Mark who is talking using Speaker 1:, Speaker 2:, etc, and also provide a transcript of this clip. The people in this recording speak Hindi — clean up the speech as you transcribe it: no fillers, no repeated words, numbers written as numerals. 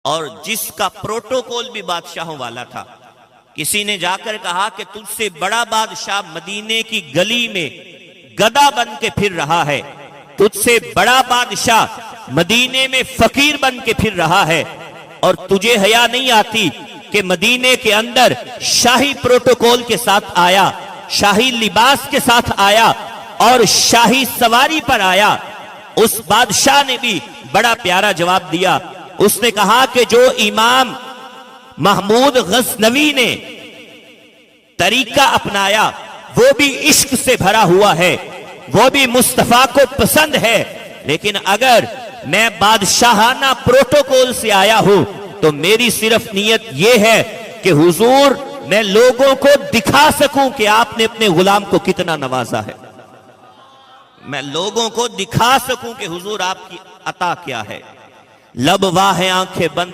Speaker 1: और जिसका प्रोटोकॉल भी बादशाहों वाला था। किसी ने जाकर कहा कि तुझसे बड़ा बादशाह मदीने की गली में गधा बन के फिर रहा है, तुझसे बड़ा बादशाह मदीने में फकीर बन के फिर रहा है, और तुझे हया नहीं आती कि मदीने के अंदर शाही प्रोटोकॉल के साथ आया, शाही लिबास के साथ आया और शाही सवारी पर आया। उस बादशाह ने भी बड़ा प्यारा जवाब दिया। उसने कहा कि जो इमाम महमूद गज़नवी ने तरीका अपनाया वो भी इश्क से भरा हुआ है, वो भी मुस्तफा को पसंद है, लेकिन अगर मैं बादशाहाना प्रोटोकॉल से आया हूं तो मेरी सिर्फ नीयत यह है कि हुजूर मैं लोगों को दिखा सकूं कि आपने अपने गुलाम को कितना नवाजा है, मैं लोगों को दिखा सकूं कि हुजूर आपकी अता क्या है। लब वाह है, आंखें बंद